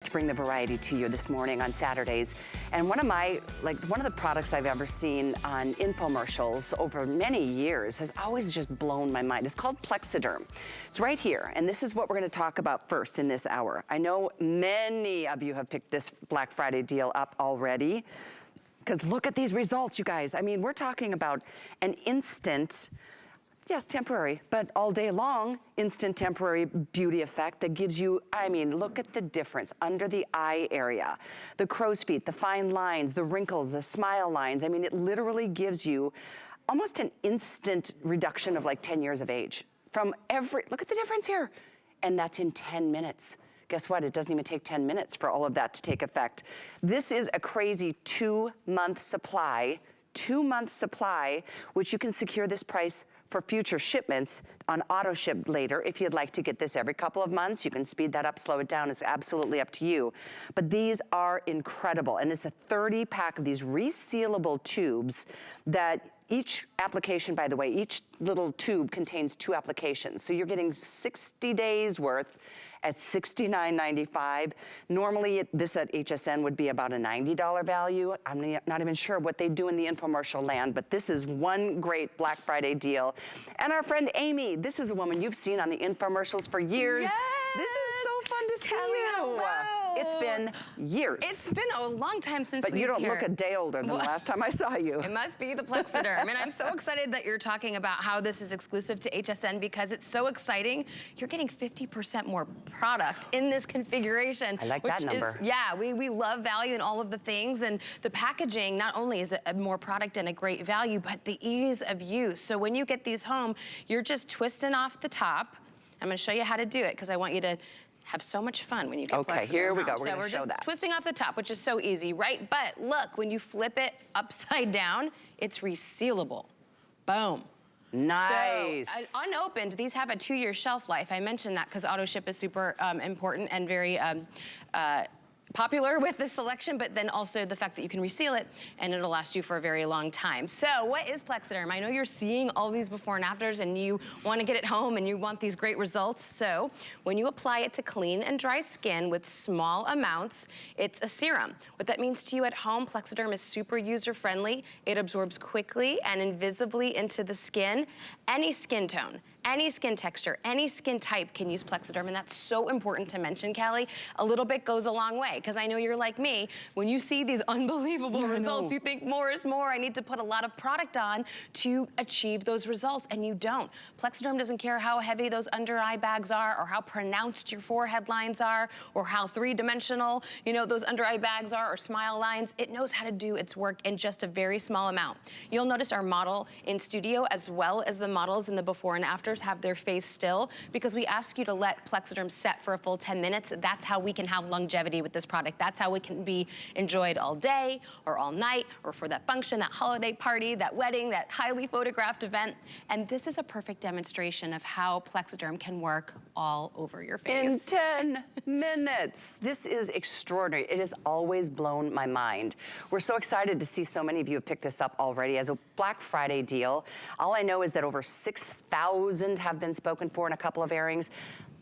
To bring the variety to you this morning on Saturdays. And one of the products I've ever seen on infomercials over many years has always just blown my mind. It's called Plexaderm. It's right here, and this is what we're gonna talk about first in this hour. I know many of you have picked this Black Friday deal up already, because look at these results, you guys. I mean, we're talking about an instant, yes, temporary, but all day long, instant temporary beauty effect that gives you, I mean, look at the difference under the eye area, the crow's feet, the fine lines, the wrinkles, the smile lines. I mean, it literally gives you almost an instant reduction of like 10 years of age from look at the difference here. And that's in 10 minutes. Guess what? It doesn't even take 10 minutes for all of that to take effect. This is a crazy 2-month supply, 2-month supply, which you can secure this price for future shipments on auto ship later. If you'd like to get this every couple of months, you can speed that up, slow it down. It's absolutely up to you. But these are incredible. And it's a 30-pack of these resealable tubes that each application, by the way, each little tube contains 2 applications. So you're getting 60 days worth at $69.95. Normally, this at HSN would be about a $90 value. I'm not even sure what they do in the infomercial land, but this is one great Black Friday deal. And our friend Amy, this is a woman you've seen on the infomercials for years. Yes! This is so fun to see you. Hello. It's been years. It's been a long time since we've But you don't look a day older than the last time I saw you. It must be the Plexaderm. And I'm so excited that you're talking about how this is exclusive to HSN because it's so exciting. You're getting 50% more product in this configuration. I like that number. Yeah, we love value in all of the things. And the packaging, not only is it more product and a great value, but the ease of use. So when you get these home, you're just twisting off the top. I'm gonna show you how to do it because I want you to have so much fun when you get Plexaderm. Okay, here we go. We're gonna show that. just twisting off the top, which is so easy, right? But look, when you flip it upside down, it's resealable. Boom. Nice. So, unopened, these have a 2-year shelf life. I mentioned that because auto ship is super important and very popular with this selection, but then also the fact that you can reseal it and it'll last you for a very long time. So what is Plexaderm? I know you're seeing all these before and afters and you want to get it home and you want these great results. So when you apply it to clean and dry skin with small amounts, it's a serum. What that means to you at home, Plexaderm is super user-friendly. It absorbs quickly and invisibly into the skin. Any skin tone, any skin texture, any skin type can use Plexaderm, and that's so important to mention, Callie. A little bit goes a long way, because I know you're like me. When you see these unbelievable results, you think more is more. I need to put a lot of product on to achieve those results, and you don't. Plexaderm doesn't care how heavy those under eye bags are, or how pronounced your forehead lines are, or how 3-dimensional, you know, those under eye bags are, or smile lines. It knows how to do its work in just a very small amount. You'll notice our model in studio, as well as the models in the before and afters, have their face still because we ask you to let Plexaderm set for a full 10 minutes. That's how we can have longevity with this product. That's how it can be enjoyed all day or all night or for that function, that holiday party, that wedding, that highly photographed event. And this is a perfect demonstration of how Plexaderm can work all over your face. In 10 minutes. This is extraordinary. It has always blown my mind. We're so excited to see so many of you have picked this up already as a Black Friday deal. All I know is that over 6,000 have been spoken for in a couple of airings.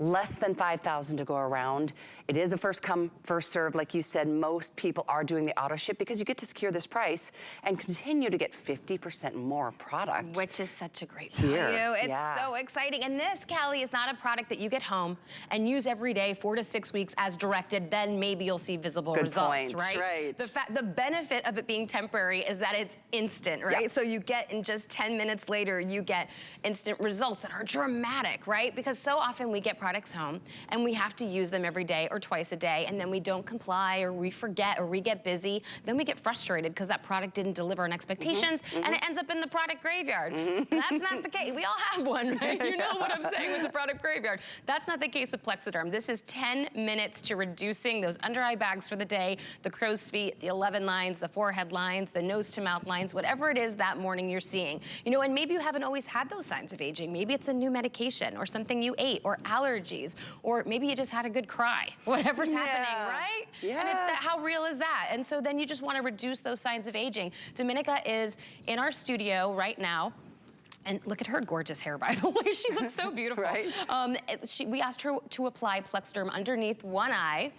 Less than 5,000 to go around. It is a first come, first serve. Like you said, most people are doing the auto ship because you get to secure this price and continue to get 50% more product. Which is such a great value. It's so exciting. And this, Callie, is not a product that you get home and use every day 4 to 6 weeks as directed, then maybe you'll see visible results, right? The benefit of it being temporary is that it's instant, right? Yep. So you get in just 10 minutes later, you get instant results that are dramatic, right? Because so often we get products home and we have to use them every day or twice a day, and then we don't comply or we forget or we get busy. Then we get frustrated because that product didn't deliver on expectations and it ends up in the product graveyard. That's not the case. We all have one, right? You know what I'm saying with the product graveyard. That's not the case with Plexaderm. This is 10 minutes to reducing those under eye bags for the day, the crow's feet, the 11 lines, the forehead lines, the nose to mouth lines, whatever it is that morning you're seeing. You know, and maybe you haven't always had those signs of aging. Maybe it's a new medication or something you ate or allergies, or maybe you just had a good cry. Whatever's happening, right? Yeah. And it's that, how real is that? And so then you just want to reduce those signs of aging. Dominica is in our studio right now. And look at her gorgeous hair, by the way. She looks so beautiful. Right? We asked her to apply Plexaderm underneath one eye.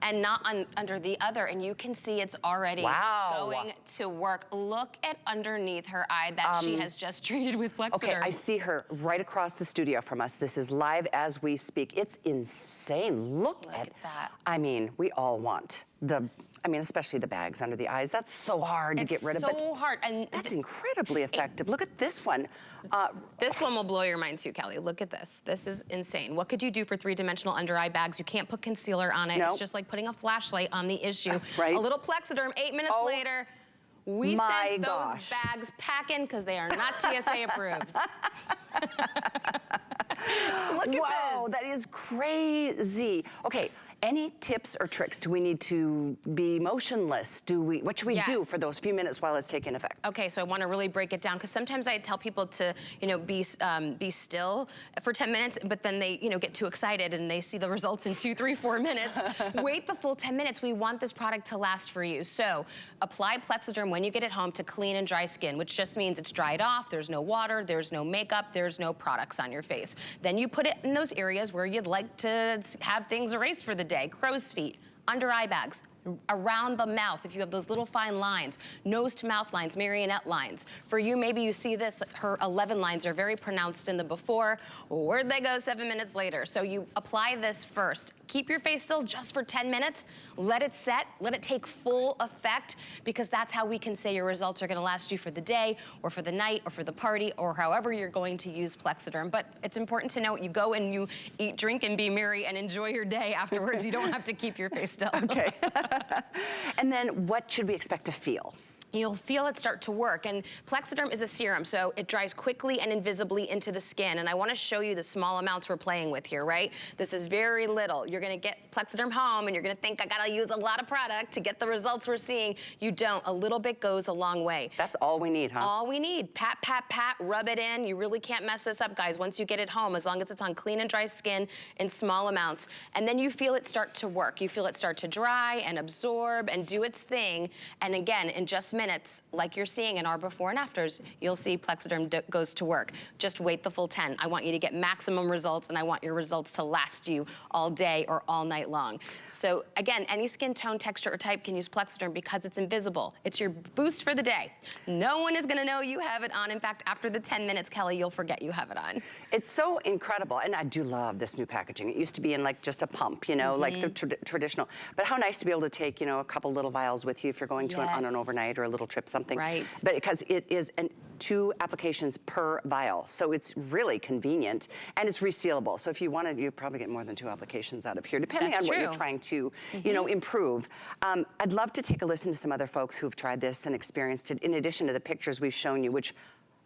and not under the other. And you can see it's already going to work. Look at underneath her eye that she has just treated with Plexaderm. Okay, I see her right across the studio from us. This is live as we speak. It's insane. Look at that. I mean, we all want especially the bags under the eyes. That's so hard to get rid of. It's so hard. And that's incredibly effective. Look at this one. This one will blow your mind too, Kelly. Look at this. This is insane. What could you do for three-dimensional under-eye bags? You can't put concealer on it. It's just like putting a flashlight on the issue. A little Plexaderm, 8 minutes later, we sent those bags packing because they are not TSA approved. Look at this. Wow, that is crazy. Okay, any tips or tricks? Do we need to be motionless? What should we do for those few minutes while it's taking effect? Okay, so I want to really break it down because sometimes I tell people to, be still for 10 minutes, but then they, get too excited and they see the results in 2, 3, 4 minutes. Wait the full 10 minutes. We want this product to last for you. So apply Plexaderm when you get it home to clean and dry skin, which just means it's dried off. There's no water, there's no makeup, there's no products on your face. Then you put it in those areas where you'd like to have things erased for the day. Crow's feet, under eye bags, around the mouth, if you have those little fine lines, nose to mouth lines, marionette lines. For you, maybe you see this, her 11 lines are very pronounced in the before. Where'd they go 7 minutes later? So you apply this first. Keep your face still just for 10 minutes. Let it set, let it take full effect, because that's how we can say your results are gonna last you for the day, or for the night, or for the party, or however you're going to use Plexaderm. But it's important to note, you go and you eat, drink, and be merry, and enjoy your day afterwards. You don't have to keep your face still. Okay. And then what should we expect to feel? You'll feel it start to work. And Plexaderm is a serum, so it dries quickly and invisibly into the skin. And I want to show you the small amounts we're playing with here, right? This is very little. You're going to get Plexaderm home, and you're going to think, I got to use a lot of product to get the results we're seeing. You don't. A little bit goes a long way. That's all we need, huh? All we need. Pat, pat, pat, rub it in. You really can't mess this up, guys, once you get it home, as long as it's on clean and dry skin in small amounts. And then you feel it start to work. You feel it start to dry and absorb and do its thing. And again, in just minutes, like you're seeing in our before and afters, you'll see Plexaderm goes to work. Just wait the full 10. I want you to get maximum results, and I want your results to last you all day or all night long. So again, any skin tone, texture, or type can use Plexaderm because it's invisible. It's your boost for the day. No one is gonna know you have it on. In fact, after the 10 minutes, Kelly, you'll forget you have it on. It's so incredible, and I do love this new packaging. It used to be in like just a pump, like the traditional. But how nice to be able to take, a couple little vials with you if you're going to on an overnight or a little trip, something. Right. But because it is 2 applications per vial, so it's really convenient, and it's resealable. So if you wanted, you probably get more than 2 applications out of here, depending on what you're trying to, improve. I'd love to take a listen to some other folks who've tried this and experienced it, in addition to the pictures we've shown you, which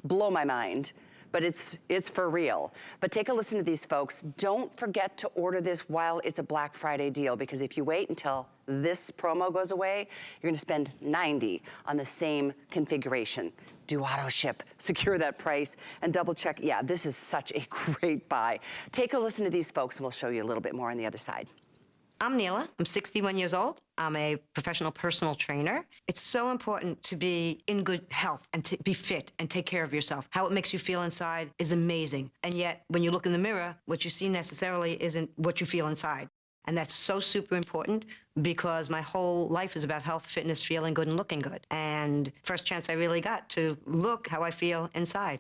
blow my mind. But it's for real. But take a listen to these folks. Don't forget to order this while it's a Black Friday deal, because if you wait until this promo goes away, you're gonna spend $90 on the same configuration. Do auto ship, secure that price, and double check. Yeah, this is such a great buy. Take a listen to these folks, and we'll show you a little bit more on the other side. I'm Neela. I'm 61 years old. I'm a professional personal trainer. It's so important to be in good health and to be fit and take care of yourself. How it makes you feel inside is amazing. And yet, when you look in the mirror, what you see necessarily isn't what you feel inside. And that's so super important, because my whole life is about health, fitness, feeling good, and looking good. And first chance I really got to look how I feel inside.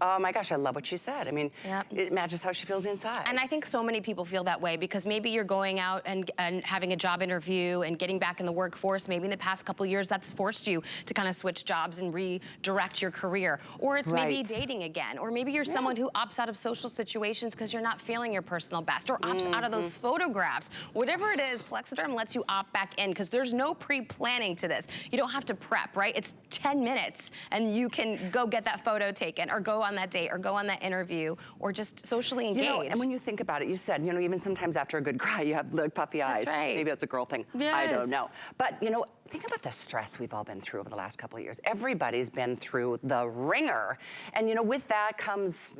Oh my gosh, I love what she said. I mean, it matches how she feels inside. And I think so many people feel that way, because maybe you're going out and having a job interview and getting back in the workforce. Maybe in the past couple years, that's forced you to kind of switch jobs and redirect your career. Or it's maybe dating again. Or maybe you're someone who opts out of social situations because you're not feeling your personal best, or opts out of those photographs. Whatever it is, Plexaderm lets you opt back in, because there's no pre-planning to this. You don't have to prep, right? It's 10 minutes, and you can go get that photo taken, or go on that date, or go on that interview, or just socially engage. And when you think about it, you said, even sometimes after a good cry, you have like puffy eyes. That's right. Maybe that's a girl thing. Yes. I don't know. But think about the stress we've all been through over the last couple of years. Everybody's been through the ringer. And with that comes,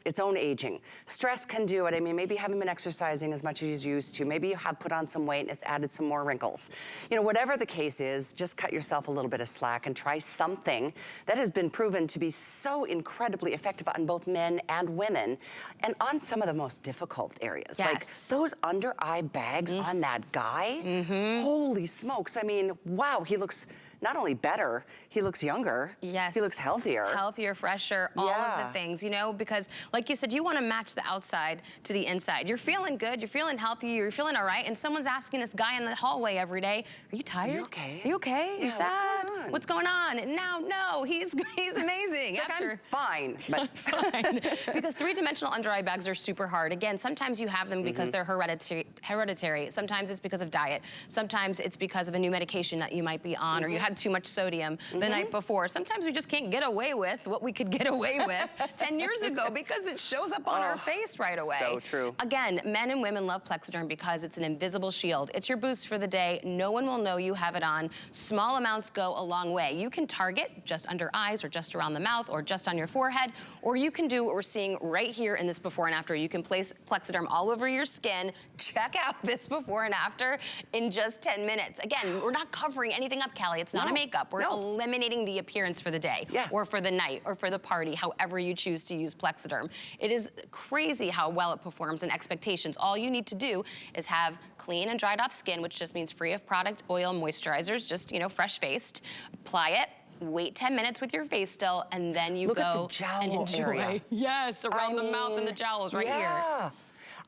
its own aging. Stress can do it. I mean, maybe you haven't been exercising as much as you used to. Maybe you have put on some weight and it's added some more wrinkles. You know, whatever the case is, just cut yourself a little bit of slack and try something that has been proven to be so incredibly effective on both men and women and on some of the most difficult areas. Yes. Like those under eye bags on that guy, holy smokes. I mean, wow, he looks not only better, he looks younger. Yes. He looks healthier. Healthier, fresher, all of the things, you know, because like you said, you want to match the outside to the inside. You're feeling good, you're feeling healthy, you're feeling all right, and someone's asking this guy in the hallway every day, are you tired? Are you okay? Are you okay? Yeah, You're sad? what's going on? And now, no, he's amazing. It's like, I'm fine. But fine. Because three-dimensional under eye bags are super hard. Again, sometimes you have them because they're hereditary. Sometimes it's because of diet. Sometimes it's because of a new medication that you might be on, or you had too much sodium the night before. Sometimes we just can't get away with what we could get away with 10 years ago because it shows up on our face right away. So true. Again, men and women love Plexaderm because it's an invisible shield. It's your boost for the day. No one will know you have it on. Small amounts go a long way. You can target just under eyes or just around the mouth or just on your forehead, or you can do what we're seeing right here in this before and after. You can place Plexaderm all over your skin. Check out this before and after in just 10 minutes. Again, we're not covering anything up, Callie. It's not a makeup. We're eliminating the appearance for the day or for the night or for the party, however you choose to use Plexaderm. It is crazy how well it performs in expectations. All you need to do is have clean and dried off skin, which just means free of product, oil, moisturizers, just, you know, fresh-faced. Apply it. Wait 10 minutes with your face still, and then you Look go at the jowl and enjoy. area. Yes, around the mouth and the jowls right here.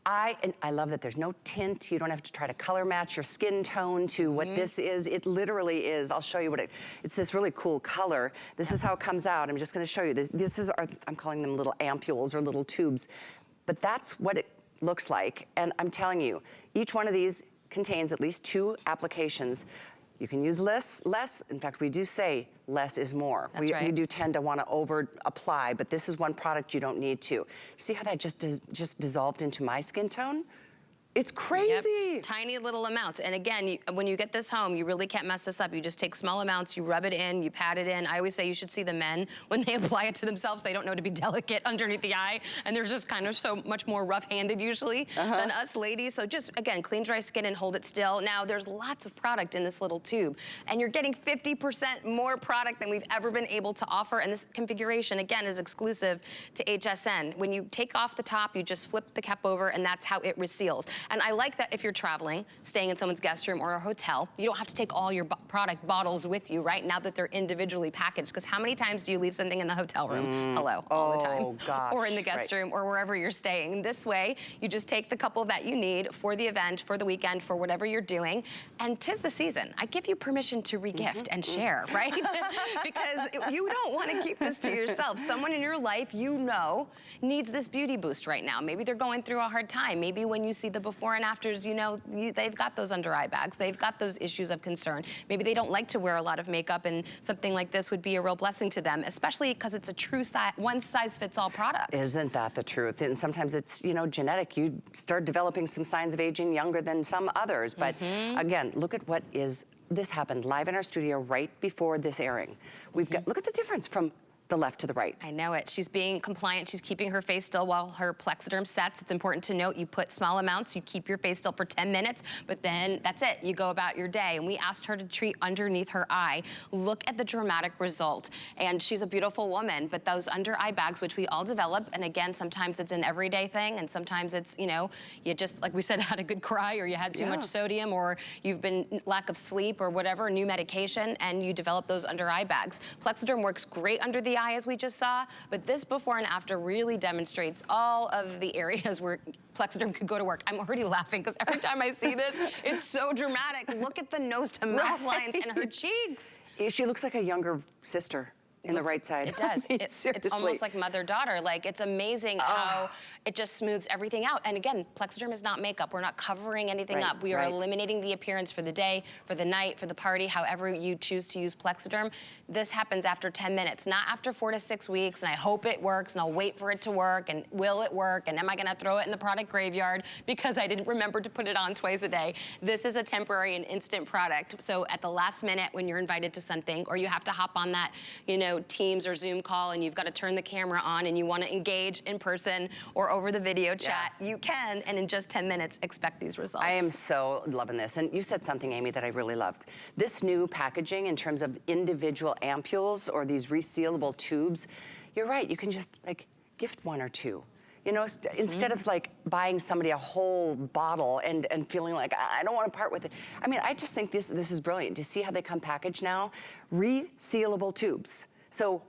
I love that there's no tint. You don't have to try to color match your skin tone to what this is. It literally is. I'll show you what it's this really cool color. This is how it comes out. I'm just going to show you this. This is I'm calling them little ampules or little tubes, but that's what it looks like. And I'm telling you, each one of these contains at least 2 applications. You can use less. In fact, we do say less is more. That's right. We do tend to want to over apply, but this is one product you don't need to. You see how that just dissolved into my skin tone? It's crazy. Yep. Tiny little amounts. And again, when you get this home, you really can't mess this up. You just take small amounts, you rub it in, you pat it in. I always say you should see the men when they apply it to themselves. They don't know to be delicate underneath the eye. And they're just kind of so much more rough-handed usually than us ladies. So just, again, clean, dry skin and hold it still. Now, there's lots of product in this little tube. And you're getting 50% more product than we've ever been able to offer. And this configuration, again, is exclusive to HSN. When you take off the top, you just flip the cap over, and that's how it reseals. And I like that if you're traveling, staying in someone's guest room or a hotel, you don't have to take all your product bottles with you, right? Now that they're individually packaged. Because how many times do you leave something in the hotel room? Hello, all the time. Oh, gosh. Or in the guest room or wherever you're staying. This way, you just take the couple that you need for the event, for the weekend, for whatever you're doing. And 'tis the season. I give you permission to regift and share, right? Because you don't want to keep this to yourself. Someone in your life you know needs this beauty boost right now. Maybe they're going through a hard time. Maybe when you see the before and afters, you know, they've got those under eye bags. They've got those issues of concern. Maybe they don't like to wear a lot of makeup, and something like this would be a real blessing to them, especially because it's a true one-size-fits-all product. Isn't that the truth? And sometimes it's, you know, genetic. You start developing some signs of aging younger than some others. But again, look at what is, this happened live in our studio right before this airing. We've got, look at the difference from the left to the right. I know it. She's being compliant. She's keeping her face still while her Plexaderm sets. It's important to note you put small amounts, you keep your face still for 10 minutes, but then that's it. You go about your day. And we asked her to treat underneath her eye. Look at the dramatic result. And she's a beautiful woman, but those under eye bags, which we all develop, and again, sometimes it's an everyday thing, and sometimes it's, you know, you just, like we said, had a good cry, or you had too much sodium, or you've been lack of sleep, or whatever, new medication, and you develop those under eye bags. Plexaderm works great under the eye, as we just saw, but this before and after really demonstrates all of the areas where Plexaderm could go to work. I'm already laughing because every time I see this, it's so dramatic. Look at the nose to mouth lines and her cheeks. She looks like a younger sister. In the right side. It does. I mean, It's almost like mother-daughter. Like, it's amazing how it just smooths everything out. And again, Plexaderm is not makeup. We're not covering anything up. We are eliminating the appearance for the day, for the night, for the party, however you choose to use Plexaderm. This happens after 10 minutes, not after 4 to 6 weeks, and I hope it works, and I'll wait for it to work, and will it work, and am I gonna throw it in the product graveyard because I didn't remember to put it on twice a day. This is a temporary and instant product. So at the last minute when you're invited to something, or you have to hop on that, you know, Teams or Zoom call and you've got to turn the camera on and you want to engage in person or over the video chat, you can, and in just 10 minutes, expect these results. I am so loving this. And you said something, Amy, that I really loved. This new packaging in terms of individual ampules or these resealable tubes, you're right, you can just like gift one or two. Instead of like buying somebody a whole bottle and feeling like, I don't want to part with it. I mean, I just think this is brilliant. Do you see how they come packaged now? Resealable tubes. So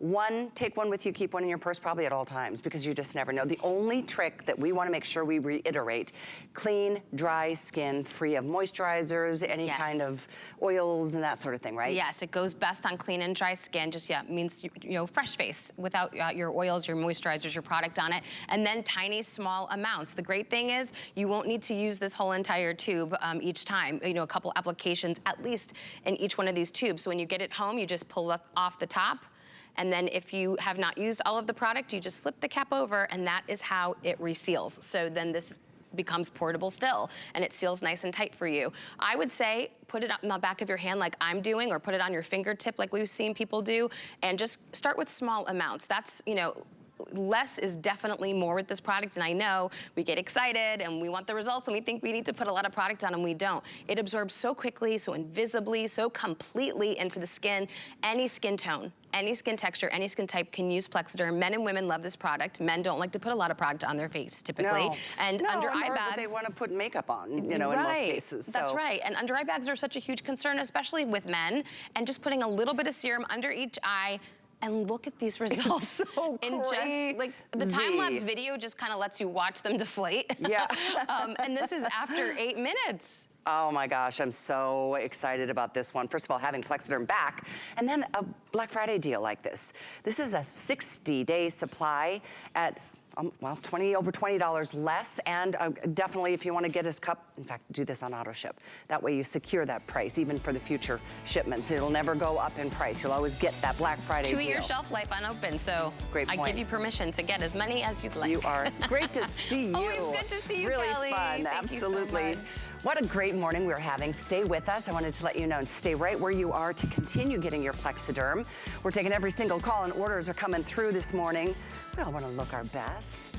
take one with you, keep one in your purse probably at all times because you just never know. The only trick that we want to make sure we reiterate, clean, dry skin, free of moisturizers, any kind of oils and that sort of thing, right? Yes, it goes best on clean and dry skin. Just, means, fresh face without your oils, your moisturizers, your product on it. And then tiny, small amounts. The great thing is you won't need to use this whole entire tube each time. A couple applications at least in each one of these tubes. So when you get it home, you just pull it off the top. And then if you have not used all of the product, you just flip the cap over and that is how it reseals. So then this becomes portable still and it seals nice and tight for you. I would say put it on the back of your hand like I'm doing or put it on your fingertip like we've seen people do and just start with small amounts. That's, less is definitely more with this product, and I know we get excited and we want the results and we think we need to put a lot of product on and we don't. It absorbs so quickly, so invisibly, so completely into the skin. Any skin tone, any skin texture, any skin type can use Plexaderm. Men and women love this product. Men don't like to put a lot of product on their face typically. And under eye bags, they want to put makeup on, in most cases. That's right. And under eye bags are such a huge concern, especially with men. And just putting a little bit of serum under each eye. And look at these results. It's so in just like the time-lapse video just kind of lets you watch them deflate. Yeah. And this is after 8 minutes. Oh my gosh, I'm so excited about this one. First of all, having Plexaderm back, and then a Black Friday deal like this. This is a 60-day supply at over $20 less, and definitely if you want to get his cup, in fact, do this on auto ship. That way you secure that price, even for the future shipments. It'll never go up in price. You'll always get that Black Friday deal. 2-year shelf life unopened, so Great I point. give you permission to get as many as you'd like. You are. Great to see you. Always good to see you, really Kelly. Fun, Thank absolutely. You so much. What a great morning we're having. Stay with us. I wanted to let you know and stay right where you are to continue getting your Plexaderm. We're taking every single call and orders are coming through this morning. We all want to look our best.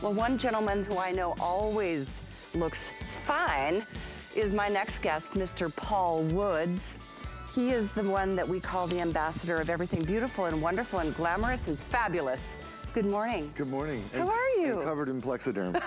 Well, one gentleman who I know always looks fine is my next guest, Mr. Paul Woods. He is the one that we call the ambassador of everything beautiful and wonderful and glamorous and fabulous. Good morning. Good morning. How are you? And covered in Plexaderm.